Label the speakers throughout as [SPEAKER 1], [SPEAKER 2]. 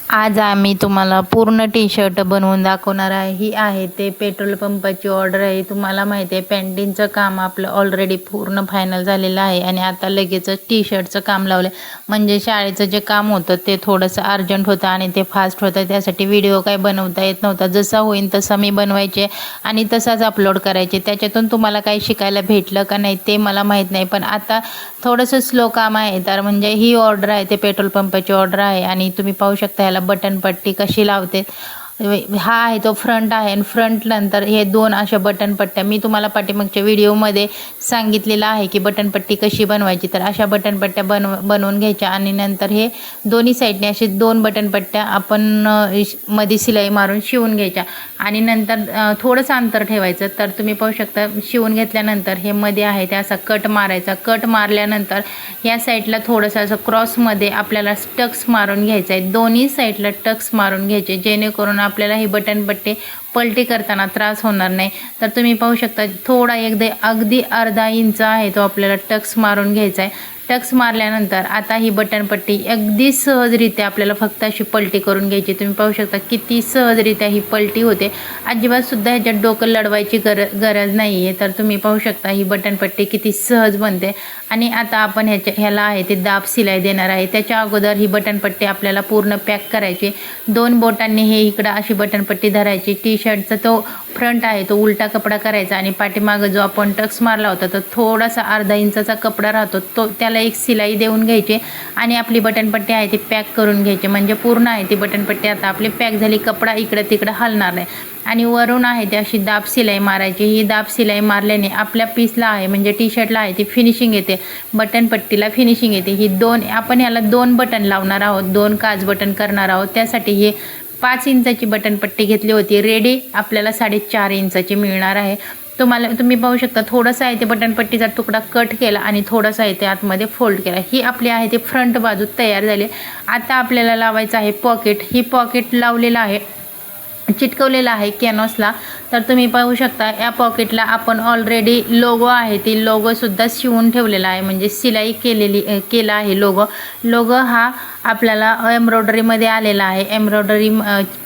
[SPEAKER 1] आज आम्ही तुम्हाला पूर्ण टी शर्ट बनवून दाखवणार आहे। ही आहे ते पेट्रोल पंपाची ऑर्डर आहे। तुम्हाला माहिती आहे पेंटिंगचं काम आपलं ऑलरेडी पूर्ण फायनल झालेलं आहे आणि आता लगेच टी शर्टचं काम लावलं। म्हणजे शाळेचं जे काम होतं ते थोडंसं अर्जंट होतं आणि ते फास्ट होतं, त्यासाठी व्हिडिओ काय बनवता येत नव्हता। जसा होईल तसा मी बनवायचे आणि तसाच अपलोड करायचे। त्याच्यातून तुम्हाला काही शिकायला भेटलं का नाही ते मला माहीत नाही, पण आता थोडंसं स्लो काम आहे। तर म्हणजे ही ऑर्डर आहे ते पेट्रोल पंपाची ऑर्डर आहे आणि तुम्ही पाहू शकता ह्याला बटन पट्टी कशी लावते। हा आहे तो फ्रंट आहे आणि फ्रंट नंतर हे दोन अशा बटन पट्ट्या मी तुम्हाला पाठीमागच्या व्हिडिओमध्ये सांगितलेलं आहे की बटन पट्टी कशी बनवायची। तर अशा बटन पट्ट्या बनवून घ्यायच्या आणि नंतर हे दोन्ही साईडने असे दोन बटन पट्ट्या आपण मध्ये सिलाई मारून शिवून घ्यायच्या आणि नंतर थोडंसं अंतर ठेवायचं। तर तुम्ही पाहू शकता शिवून घेतल्यानंतर हे मध्ये आहे ते असा कट मारायचा। कट मारल्यानंतर या साईडला थोडंसं असं क्रॉसमध्ये आपल्याला टक्स मारून घ्यायचं आहे। दोन्ही साईडला टक्स मारून घ्यायचे जेणेकरून आपल्याला ही बटन पट्टी पलटी करताना त्रास होणार नाही। तर तुम्ही पाहू शकता थोडा अगदी अर्धा इंच आहे तो आपल्याला टक्स मारून घ्यायचा आहे। टक्स मारल्यानंतर आता ही बटन पट्टी अगदी सहजरित्या आपल्याला फक्त अशी पलटी करून घ्यायची। तुम्ही पाहू शकता किती सहजरित्या ही पलटी होते, अजिबात सुद्धा ह्याच्यात डोकं लढवायची गरज नाही आहे। तर तुम्ही पाहू शकता ही बटन पट्टी किती सहज बनते आणि आता आपण ह्याला आहे ते दाब सिलाई देणार आहे। त्याच्या अगोदर ही बटन पट्टी आपल्याला पूर्ण पॅक करायची। दोन बोटांनी हे इकडं अशी बटन पट्टी धरायची। टी शर्टचा तो फ्रंट आहे तो उलटा कपडा करायचा आणि पाठीमागं जो आपण टक्स मारला होता तर थोडासा अर्धा इंचाचा कपडा राहतो तो त्याला एक सिलाई देऊन घ्यायची आणि आपली बटन पट्टी आहे ती पॅक करून घ्यायची। म्हणजे पूर्ण आहे ती बटन पट्टी आता आपली पॅक झाली, कपडा इकडं तिकडं हलणार नाही आणि वरून आहे ती अशी दाब सिलाई मारायची। ही दाब सिलाई मारल्याने आपल्या पीसला आहे म्हणजे टी शर्टला आहे ती फिनिशिंग येते, बटन पट्टीला फिनिशिंग येते। ही आपण ह्याला दोन बटन लावणार आहोत, दोन काज बटन करणार आहोत। त्यासाठी हे 5 इंचाची बटन पट्टी घेतली होती, रेडी आपल्याला 4.5 इंचाची मिळणार आहे। तुम्ही पाहू शकता थोडंसं आहे ते बटन पट्टीचा तुकडा कट केला आणि थोडंसं आहे ते आतमध्ये फोल्ड केला। ही आपली आहे ते फ्रंट बाजू तयार झाली। आता आपल्याला लावायचं आहे पॉकेट। ही पॉकेट लावलेलं आहे, चिटकवलेला आहे कॅनव्हासला। तर तुम्ही पाहू शकता या पॉकेटला आपण ऑलरेडी लोगो आहे ती लोगोसुद्धा शिवून ठेवलेला आहे, म्हणजे सिलाई केला आहे। लोगो हा आपल्याला एम्ब्रॉयडरीमध्ये आलेला आहे। एम्ब्रॉयडरी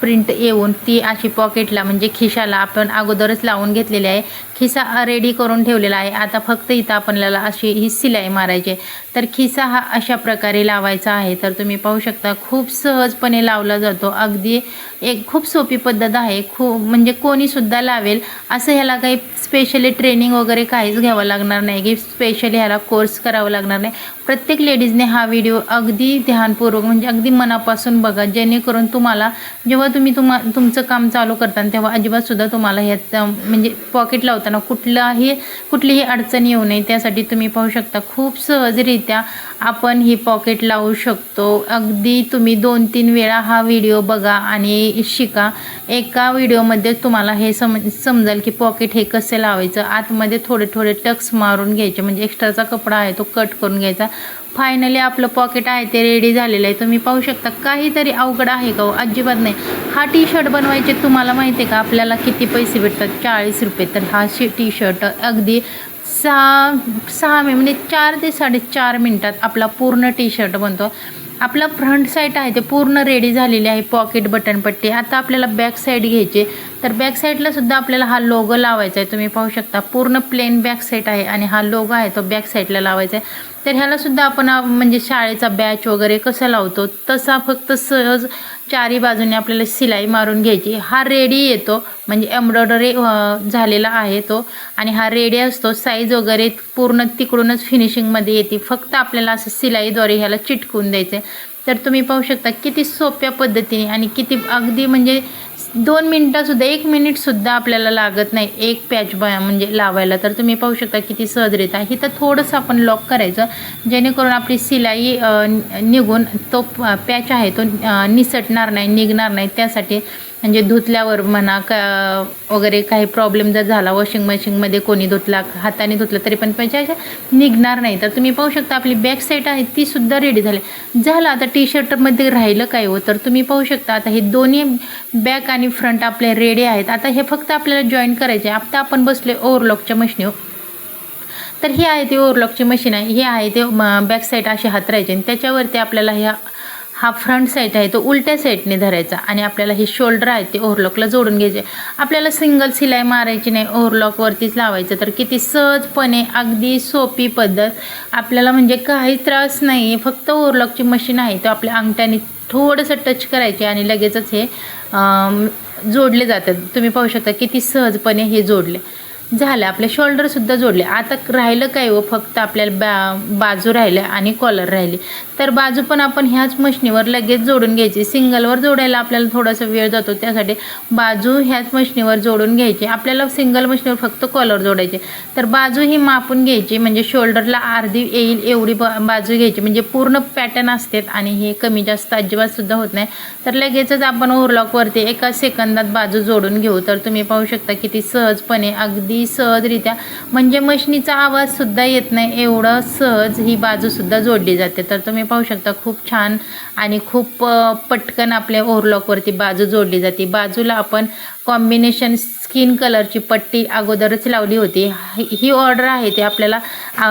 [SPEAKER 1] प्रिंट येऊन ती अशी पॉकेटला म्हणजे खिशाला आपण अगोदरच लावून घेतलेली आहे। खिसा रेडी करून ठेवलेला आहे। आता फक्त इथं आपल्याला अशी ही सिलाई मारायची। तर खिसा हा अशा प्रकारे लावायचा आहे। तर तुम्ही पाहू शकता खूप सहजपणे लावला जातो, अगदी एक खूप सोपी पद्धत आहे। म्हणजे कोणीसुद्धा लावेल असं, ह्याला काही स्पेशली ट्रेनिंग वगैरे काहीच घ्यावं लागणार नाही की स्पेशली ह्याला कोर्स करावा लागणार नाही। प्रत्येक लेडीजने हा व्हिडिओ अगदी ध्यानपूर्वक म्हणजे अगदी मनापासून बघा, जेणेकरून तुम्हाला जेव्हा तुम्ही तुमचं काम चालू करता तेव्हा अजिबातसुद्धा तुम्हाला ह्याचा म्हणजे पॉकेट लावताना कुठलीही अडचण येऊ नये। त्यासाठी तुम्ही पाहू शकता खूप सहजरित्या आपण ही पॉकेट लावू शकतो। अगदी तुम्ही 2-3 वेळा हा व्हिडिओ बघा आणि शिका। एका व्हिडिओमध्ये तुम्हाला हे समजेल की पॉकेट हे कसं लावायचं। आतमध्ये थोडे टक्स मारून घ्यायचे म्हणजे एक्स्ट्राचा कपडा आहे तो कट करून घ्यायचा। फायनली आपलं पॉकेट आहे ते रेडी झालेलं आहे। तुम्ही पाहू शकता काहीतरी अवघड आहे का? अजिबात नाही। हा टी शर्ट बनवायचे तुम्हाला माहिती आहे का आपल्याला किती पैसे भेटतात? 40 रुपये। तर हा टी शर्ट अगदी 6 म्हणजे 4 ते 4.5 मिनिटात आपला पूर्ण टी शर्ट बनतो। आपला फ्रंट साईड आहे ते पूर्ण रेडी झालेली आहे, पॉकेट बटन पट्टी। आता आपल्याला बॅक साईड घ्यायची। तर बॅक साईडला सुद्धा आपल्याला हा लोगो लावायचा आहे। तुम्ही पाहू शकता पूर्ण प्लेन बॅक साईड आहे आणि हा लोगो आहे तो बॅक साईडला लावायचा आहे। तर ह्याला सुद्धा आपण म्हणजे शाळेचा बॅच वगैरे कसा लावतो तसा फक्त सहज चारी बाजूने आपल्याला सिलाई मारून घ्यायची। हा रेडी येतो म्हणजे एम्ब्रॉयडरी झालेला आहे तो आणि हा रेडी असतो। साईज वगैरे पूर्ण तिकडूनच फिनिशिंगमध्ये येते, फक्त आपल्याला असं सिलाईद्वारे ह्याला चिटकून द्यायचं आहे। तर तुम्ही पाहू शकता किती सोप्या पद्धतीने आणि किती अगदी म्हणजे 2 मिनिटांसुद्धा 1 मिनिटसुद्धा आपल्याला लागत नाही एक पॅच म्हणजे लावायला। तर तुम्ही पाहू शकता किती सहजरित्या आहे। इथं थोडंसं आपण लॉक करायचं जेणेकरून आपली सिलाई निघून तो पॅच आहे तो निसटणार नाही, निघणार नाही। त्यासाठी म्हणजे धुतल्यावर म्हणा वगैरे काही प्रॉब्लेम जर झाला, वॉशिंग मशीनमध्ये कोणी धुतला, हाताने धुतला तरी पण पॅच निघणार नाही। तर तुम्ही पाहू शकता आपली बॅक साईड आहे ती सुद्धा रेडी झालं। आता टी शर्टमध्ये राहिलं काय हो? तर तुम्ही पाहू शकता आता हे दोन्ही बॅक आणि फ्रंट आपले रेडी आहेत। आता हे फक्त आपल्याला जॉईन करायचे। आता आपण बसले ओव्हरलॉकच्या मशीनीवर। तर ही आहे ती ओव्हरलॉकची मशीन आहे। ही आहे ते बॅक साईड अशी हातरायची आणि त्याच्यावरती आपल्याला हा फ्रंट साईड आहे तो उलट्या साईडने धरायचा आणि आपल्याला हे शोल्डर आहे ते ओव्हरलॉकला जोडून घ्यायचे. आपल्याला सिंगल शिलाई मारायची नाही, ओव्हरलॉकवरतीच लावायचं. तर किती सहजपणे अगदी सोपी पद्धत, आपल्याला म्हणजे काही त्रास नाही आहे. फक्त ओव्हरलॉकची मशीन आहे तो आपल्या अंगठ्याने थोडंसं टच करायचे आणि लगेचच हे जोडले जातात. तुम्ही पाहू शकता किती सहजपणे हे जोडले झालं. आपले शोल्डरसुद्धा जोडले. आता राहिलं काय हो, फक्त आपल्याला बाजू राहिले आणि कॉलर राहिली. तर बाजू पण आपण ह्याच मशनीवर लगेच जोडून घ्यायची. सिंगलवर जोडायला आपल्याला थोडासा वेळ जातो, त्यासाठी बाजू ह्याच मशनीवर जोडून घ्यायची. आपल्याला सिंगल मशनीवर फक्त कॉलर जोडायचे. तर बाजू ही मापून घ्यायची, म्हणजे शोल्डरला अर्धी येईल एवढी बाजू घ्यायची, म्हणजे पूर्ण पॅटर्न असतात आणि हे कमी जास्त अजिबातसुद्धा होत नाही. तर लगेचच आपण ओव्हरलॉकवरती एका सेकंदात बाजू जोडून घेऊ. तर तुम्ही पाहू शकता किती सहजपणे अगदी सहजरित्या, म्हणजे मशनीचा आवाजसुद्धा येत नाही, एवढं सहज ही बाजूसुद्धा जोडली जाते. तर तुम्ही पाहू शकता खूप छान आणि खूप पटकन आपल्या ओव्हरलॉकवरती बाजू जोडली जाते. बाजूला आपण कॉम्बिनेशन स्किन कलरची पट्टी अगोदरच लावली होती. ही ऑर्डर आहे ते आपल्याला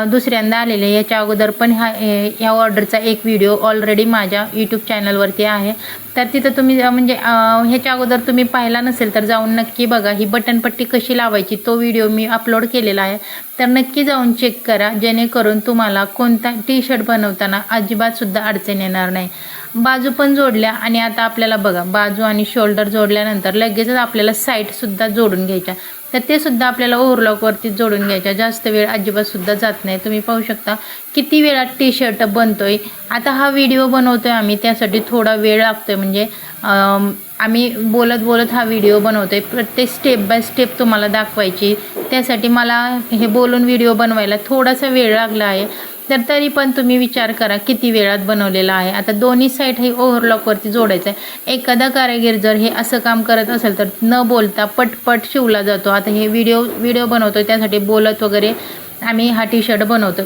[SPEAKER 1] दुसऱ्यांदा आलेले आहे. याच्या अगोदर पण ह्या ऑर्डरचा एक व्हिडिओ ऑलरेडी माझ्या यूट्यूब चॅनलवरती आहे. तर तिथं तुम्ही म्हणजे ह्याच्या अगोदर तुम्ही पाहिला नसेल तर जाऊन नक्की बघा. ही बटनपट्टी कशी लावायची तो व्हिडिओ मी अपलोड केलेला आहे, तर नक्की जाऊन चेक करा, जेणेकरून तुम्हाला कोणता टी शर्ट बनवताना अजिबातसुद्धा अडचण येणार नाही. बाजू पण जोडल्या आणि आता आपल्याला बघा बाजू आणि शोल्डर जोडल्यानंतर लगेचच आपल्याला साईडसुद्धा जोडून घ्यायच्या. तर ते सुद्धा आपल्याला ओव्हरलॉकवरती जोडून घ्यायच्या. जास्त वेळ अजिबातसुद्धा जात नाही. तुम्ही पाहू शकता किती वेळात टी शर्ट बनतोय. आता हा व्हिडिओ बनवतोय आम्ही, त्यासाठी थोडा वेळ लागतोय, म्हणजे आम्ही बोलत बोलत हा व्हिडिओ बनवतोय. प्रत्येक स्टेप बाय स्टेप तुम्हाला दाखवायची, त्यासाठी मला हे बोलून व्हिडिओ बनवायला थोडासा वेळ लागला आहे. तर तरी पण तुम्ही विचार करा किती वेळात बनवलेला आहे. आता दोन्ही साईड हे ओव्हरलॉकवरती जोडायचं आहे. एखादा कारागीर जर हे असं काम करत असेल तर न बोलता पटपट शिवला जातो. आता हे व्हिडिओ बनवतो त्यासाठी बोलत वगैरे आम्ही हा टी शर्ट बनवतो.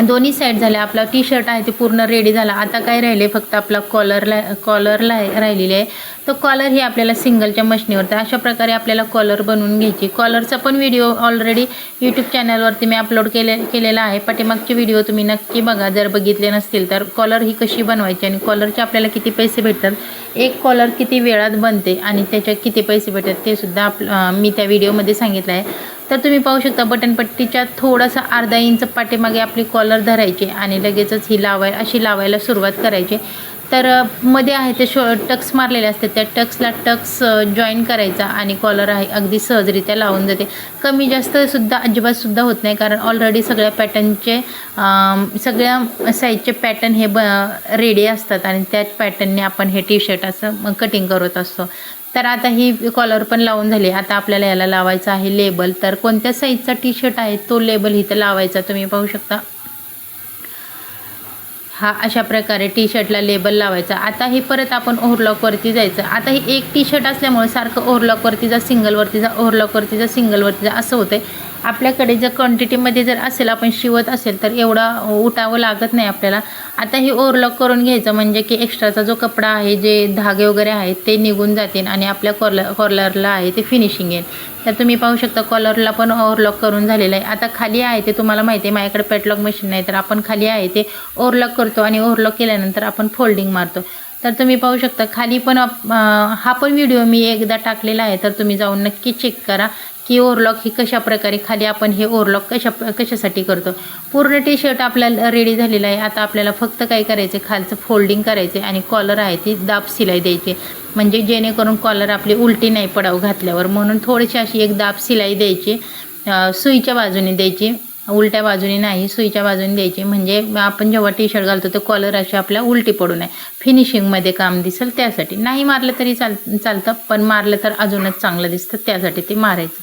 [SPEAKER 1] दोन्ही साईड झाल्या. आपला टी शर्ट आहे ते पूर्ण रेडी झाला. आता काय राहिले, फक्त आपला कॉलरला राहिलेले आहे. तो कॉलर ही आपल्याला सिंगलच्या मशनीवर, तर अशा प्रकारे आपल्याला कॉलर बनवून घ्यायची. कॉलरचा पण व्हिडिओ ऑलरेडी यूट्यूब चॅनलवरती मी अपलोड केलेला आहे. पाठीमागचे व्हिडिओ तुम्ही नक्की बघा जर बघितले नसतील तर. कॉलर ही कशी बनवायची आणि कॉलरचे आपल्याला किती पैसे भेटतात, एक कॉलर किती वेळात बनते आणि त्याच्यात किती पैसे भेटतात ते सुद्धा मी त्या व्हिडिओमध्ये सांगितलं आहे. तर तुम्ही पाहू शकता बटनपट्टीच्या थोडासा अर्धा इंच पाठीमागे आपली कॉलर धरायची आणि लगेचच ही लावायला सुरुवात करायची. तर मध्ये आहे ते टक्स मारलेले असते, त्या टक्सला टक्स जॉईन करायचा आणि कॉलर आहे अगदी सहजरित्या लावून जाते. कमी जास्तसुद्धा अजिबातसुद्धा होत नाही, कारण ऑलरेडी सगळ्या पॅटर्नचे सगळ्या साईजचे पॅटर्न हे रेडी असतात आणि त्याच पॅटर्नने आपण हे टी शर्ट असं कटिंग करत असतो. तर आता ही कॉलर पण लावून झाली. आता आपल्याला याला लावायचं आहे लेबल. तर कोणत्या साईजचा टी शर्ट आहे तो लेबल इथं लावायचा. तुम्ही पाहू शकता हा अशा प्रकारे टी शर्टला लेबल लावायचा. आता हे परत आपण ओव्हरलॉकवरती जायचं. आता हे एक टी शर्ट असल्यामुळे सारखं ओव्हरलॉकवरती जा, सिंगलवरती जा, ओव्हरलॉकवरती जा, सिंगलवरती जा असं होतं. आपल्याकडे जर क्वांटिटीमध्ये जर असेल, आपण शिवत असेल तर एवढा उठावं लागत नाही आपल्याला. आता हे ओव्हरलॉक करून घ्यायचं, म्हणजे की एक्स्ट्राचा जो कपडा आहे, जे धागे वगैरे आहेत ते निघून जातील आणि आपल्या कॉलरला आहे ते फिनिशिंग येईल. तर तुम्ही पाहू शकता कॉलरला पण ओव्हरलॉक करून झालेलं आहे. आता खाली आहे ते तुम्हाला माहिती आहे, माझ्याकडे पॅटलॉक मशीन नाही, तर आपण खाली आहे ते ओव्हरलॉक करतो आणि ओव्हरलॉक केल्यानंतर आपण फोल्डिंग मारतो. तर तुम्ही पाहू शकता खाली पण हा पण व्हिडिओ मी एकदा टाकलेला आहे, तर तुम्ही जाऊन नक्की चेक करा की ओव्हरलॉक ही कशा प्रकारे खाली आपण हे ओव्हरलॉक कशासाठी करतो. पूर्ण टी शर्ट आपल्याला रेडी झालेला आहे. आता आपल्याला फक्त काय करायचं, खालचं फोल्डिंग करायचे आणि कॉलर आहे ती दाब शिलाई द्यायची, म्हणजे जेणेकरून कॉलर आपली उलटी नाही पडावं घातल्यावर, म्हणून थोडीशी अशी एक दाब शिलाई द्यायची. सुईच्या बाजूने द्यायची, उलट्या बाजूने नाही, सुईच्या बाजूने द्यायची, म्हणजे आपण जेव्हा टी शर्ट घालतो तर कॉलर अशी आपल्या उलटी पडू नये, फिनिशिंगमध्ये काम दिसेल त्यासाठी. नाही मारलं तरी चालतं, पण मारलं तर अजूनच चांगलं दिसतं, त्यासाठी ते मारायचं.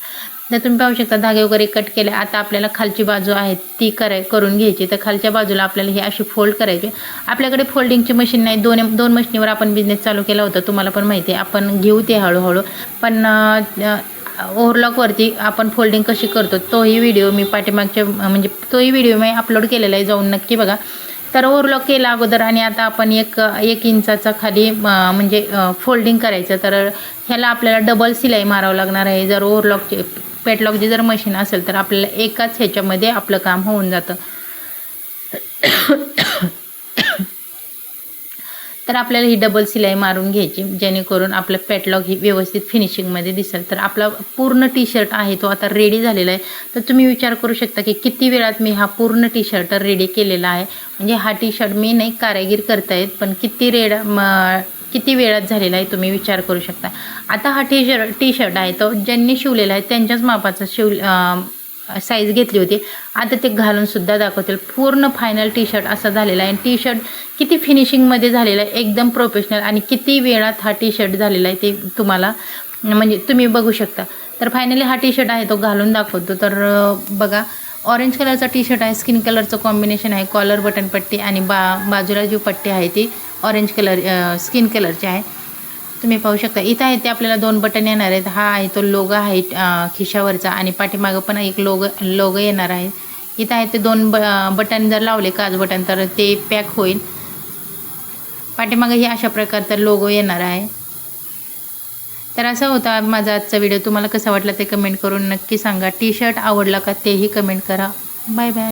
[SPEAKER 1] तर तुम्ही पाहू शकता धागे वगैरे कट केले. आता आपल्याला खालची बाजू आहे ती करून घ्यायची. तर खालच्या बाजूला आपल्याला हे अशी फोल्ड करायची. आपल्याकडे फोल्डिंगची मशीन नाही, दोन मशीनीवर आपण बिझनेस चालू केला होता, तुम्हाला पण माहिती आहे. आपण घेऊ ते हळूहळू, पण ओव्हरलॉकवरती आपण फोल्डिंग कशी करतो तोही व्हिडिओ मी तोही व्हिडिओ मी अपलोड केलेला आहे, जाऊन नक्की बघा. तर ओव्हरलॉक केला अगोदर आणि आता आपण एक इंचाचा खाली म्हणजे फोल्डिंग करायचं. तर ह्याला आपल्याला डबल शिलाई मारावं लागणार आहे. जर ओव्हरलॉकची पॅटलॉकची जर मशीन असेल तर आपल्याला एकाच ह्याच्यामध्ये आपलं काम होऊन जातं. तर आपल्याला ही डबल शिलाई मारून घ्यायची, जेणेकरून आपलं पॅटलॉग ही व्यवस्थित फिनिशिंगमध्ये दिसेल. तर आपला पूर्ण टी शर्ट आहे तो आता रेडी झालेला आहे. तर तुम्ही विचार करू शकता की किती वेळात मी हा पूर्ण टी शर्ट रेडी केलेला आहे. म्हणजे हा टी शर्ट मी नाही, कारागीर करतायत, पण किती वेळात झालेला आहे तुम्ही विचार करू शकता. आता हा टी शर्ट आहे तो ज्यांनी शिवलेला आहे त्यांच्याच मापाचा साईज घेतली होती. आता ते घालून सुद्धा दाखवतील. पूर्ण फायनल टी शर्ट असा झालेला आहे. टी शर्ट किती फिनिशिंगमध्ये झालेला आहे, एकदम प्रोफेशनल, आणि किती वेळात हा टी शर्ट झालेला आहे ते तुम्हाला म्हणजे तुम्ही बघू शकता. तर फायनली हा टी शर्ट आहे तो घालून दाखवतो. तर बघा, ऑरेंज कलरचा टी शर्ट आहे, स्किन कलरचं कॉम्बिनेशन आहे, कॉलर बटन पट्टी आणि बाजूला जी पट्टी आहे ती ऑरेंज कलर स्किन कलरची आहे. तुम्ही पाहू शकता. इथं आहे ते आपल्याला 2 बटन येणार आहेत. हा आहे तो लोगो आहे खिशावरचा, आणि पाठीमागं पण एक लोगो येणार आहे. इथं आहे ते 2 बटन जर लावले, काच बटन, तर ते पॅक होईल. पाठीमागं ही अशा प्रकारचा लोगो येणार आहे. तर असा होता माझा आजचा व्हिडिओ. तुम्हाला कसा वाटला ते कमेंट करून नक्की सांगा. टी शर्ट आवडला का तेही कमेंट करा. Bye bye.